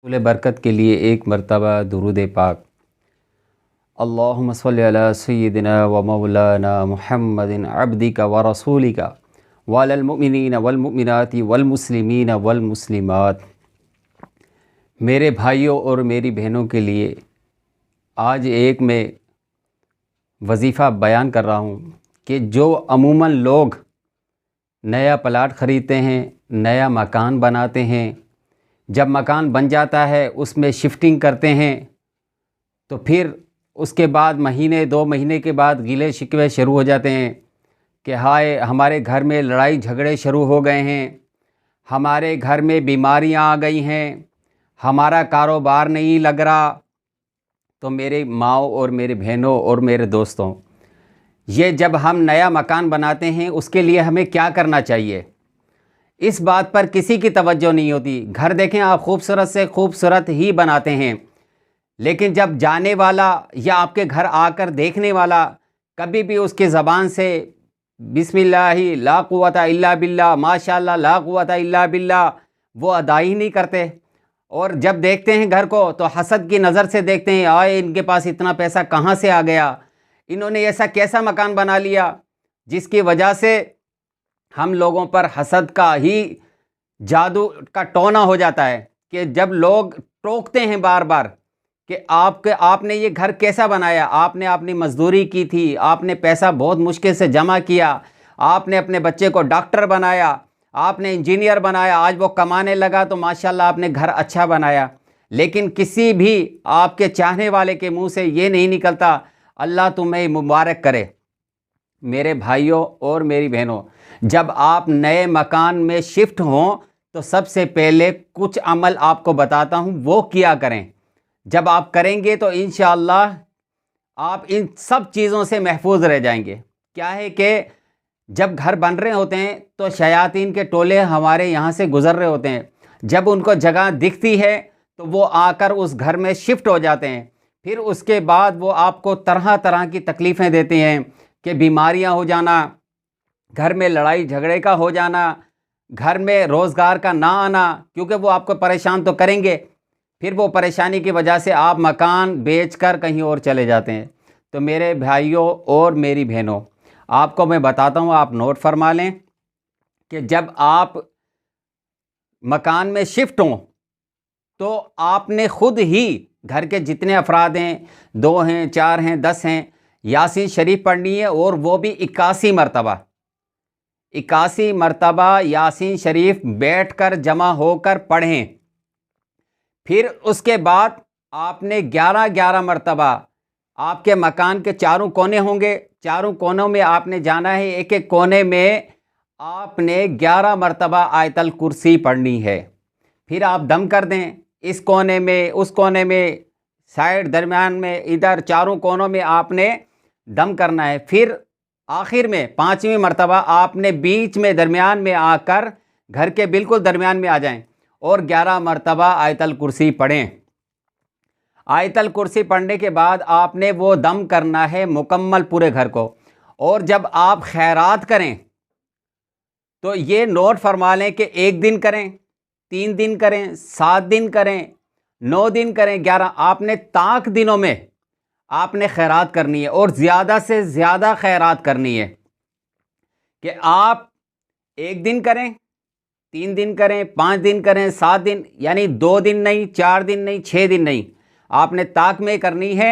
फूल बरकत के लिए एक मरतबा दुरूद पाक। अल्लाहुम्मा सल्लि अला सय्यिदिना व मौलाना मुहम्मदिन अब्दिका व रसूलिका व अलल मुमिनीना वल मुमिनाति वल मुस्लिमीना वल मुस्लिमात। मेरे भाइयों और मेरी बहनों के लिए आज एक मैं वजीफ़ा बयान कर रहा हूँ कि जो अमूमन लोग नया प्लाट ख़रीदते हैं, नया मकान बनाते हैं, जब मकान बन जाता है उसमें शिफ्टिंग करते हैं तो फिर उसके बाद महीने 2 महीने के बाद गिले शिकवे शुरू हो जाते हैं कि हाय हमारे घर में लड़ाई झगड़े शुरू हो गए हैं, हमारे घर में बीमारियां आ गई हैं, हमारा कारोबार नहीं लग रहा। तो मेरे माओ और मेरे बहनों और मेरे दोस्तों, ये जब हम नया मकान बनाते हैं उसके लिए हमें क्या करना चाहिए, इस बात पर किसी की तवज्जो नहीं होती। घर देखें आप खूबसूरत से खूबसूरत ही बनाते हैं, लेकिन जब जाने वाला या आपके घर आकर देखने वाला कभी भी उसकी ज़बान से बिस्मिल्लाहि ला कुव्वता इल्ला बिल्लाह, माशाअल्लाह ला कुव्वता इल्ला बिल्लाह वो अदा ही नहीं करते, और जब देखते हैं घर को तो हसद की नज़र से देखते हैं, आए इनके पास इतना पैसा कहाँ से आ गया, इन्होंने ऐसा कैसा मकान बना लिया, जिसकी वजह से हम लोगों पर हसद का ही जादू का टोना हो जाता है कि जब लोग टोकते हैं बार बार कि आपने ये घर कैसा बनाया, आपने अपनी मजदूरी की थी, आपने पैसा बहुत मुश्किल से जमा किया, आपने अपने बच्चे को डॉक्टर बनाया, आपने इंजीनियर बनाया, आज वो कमाने लगा तो माशाल्लाह आपने घर अच्छा बनाया। लेकिन किसी भी आपके चाहने वाले के मुंह से ये नहीं निकलता अल्लाह तुम्हें मुबारक करे। मेरे भाइयों और मेरी बहनों, जब आप नए मकान में शिफ्ट हों तो सबसे पहले कुछ अमल आपको बताता हूं, वो किया करें। जब आप करेंगे तो इंशाअल्लाह आप इन सब चीज़ों से महफूज रह जाएंगे। क्या है कि जब घर बन रहे होते हैं तो शयातीन के टोले हमारे यहाँ से गुजर रहे होते हैं, जब उनको जगह दिखती है तो वो आकर उस घर में शिफ्ट हो जाते हैं। फिर उसके बाद वो आपको तरह तरह की तकलीफ़ें देते हैं कि बीमारियां हो जाना, घर में लड़ाई झगड़े का हो जाना, घर में रोज़गार का ना आना, क्योंकि वो आपको परेशान तो करेंगे। फिर वो परेशानी की वजह से आप मकान बेचकर कहीं और चले जाते हैं। तो मेरे भाइयों और मेरी बहनों, आपको मैं बताता हूँ, आप नोट फरमा लें कि जब आप मकान में शिफ्ट हों तो आपने खुद ही घर के जितने अफराद हैं, 2 हैं, 4 हैं, 10 हैं, यासीन शरीफ पढ़नी है, और वो भी 81 मरतबा यासीन शरीफ बैठकर जमा होकर पढ़ें। फिर उसके बाद आपने 11 मरतबा आपके मकान के चारों कोने होंगे, चारों कोनों में आपने जाना है, एक एक कोने में आपने 11 मरतबा आयतल कुर्सी पढ़नी है। फिर आप दम कर दें, इस कोने में, उस कोने में, साइड, दरमियान में, इधर चारों कोनों में आपने दम करना है। फिर आखिर में 5वीं मरतबा आपने बीच में दरमियान में आकर घर के बिल्कुल दरमियान में आ जाएं और 11 मरतबा आयतल कुर्सी पढ़ें। आयतल कुर्सी पढ़ने के बाद आपने वो दम करना है मुकम्मल पूरे घर को। और जब आप खैरात करें तो ये नोट फरमा लें कि 1 दिन करें, 3 दिन करें, 7 दिन करें, 9 दिन करें, 11, आपने ताक दिनों में आपने खैरात करनी है, और ज़्यादा से ज़्यादा खैरात करनी है कि आप 1 दिन करें, 3 दिन करें, 5 दिन करें, 7 दिन, यानी 2 दिन नहीं, 4 दिन नहीं, 6 दिन नहीं, आपने ताक में करनी है।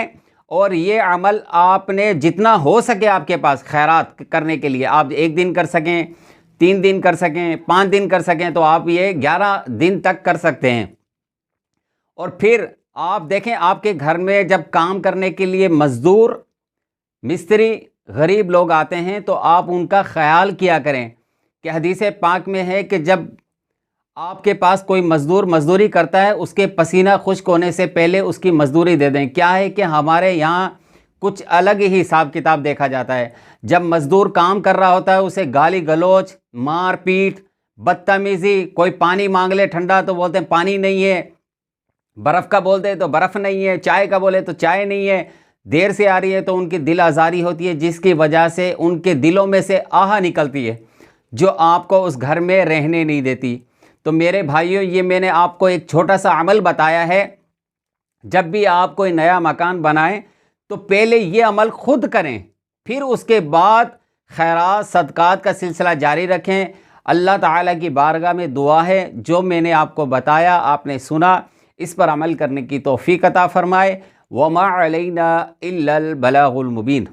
और ये अमल आपने जितना हो सके आपके पास खैरात करने के लिए, आप 1 दिन कर सकें, 3 दिन कर सकें, 5 दिन कर सकें, तो आप ये 11 दिन तक कर सकते हैं। और फिर आप देखें, आपके घर में जब काम करने के लिए मज़दूर, मिस्त्री, गरीब लोग आते हैं तो आप उनका ख्याल किया करें कि हदीस पाक में है कि जब आपके पास कोई मज़दूर मज़दूरी करता है, उसके पसीना खुश्क होने से पहले उसकी मज़दूरी दे दें। क्या है कि हमारे यहाँ कुछ अलग ही हिसाब किताब देखा जाता है। जब मज़दूर काम कर रहा होता है उसे गाली गलौज, मार पीट, बदतमीज़ी, कोई पानी मांग ले ठंडा तो बोलते हैं पानी नहीं है, बर्फ़ का बोलते तो बर्फ़ नहीं है, चाय का बोले तो चाय नहीं है, देर से आ रही है तो उनकी दिल आज़ारी होती है, जिसकी वजह से उनके दिलों में से आह निकलती है जो आपको उस घर में रहने नहीं देती। تو میرے بھائیوں، یہ میں نے آپ کو ایک چھوٹا سا عمل بتایا ہے. جب بھی آپ کوئی نیا مکان بنائیں تو پہلے یہ عمل خود کریں، پھر اس کے بعد خیرات صدقات کا سلسلہ جاری رکھیں. اللہ تعالیٰ کی بارگاہ میں دعا ہے جو میں نے آپ کو بتایا، آپ نے سنا، اس پر عمل کرنے کی توفیق عطا فرمائے. وما علینا الا البلاغ المبین.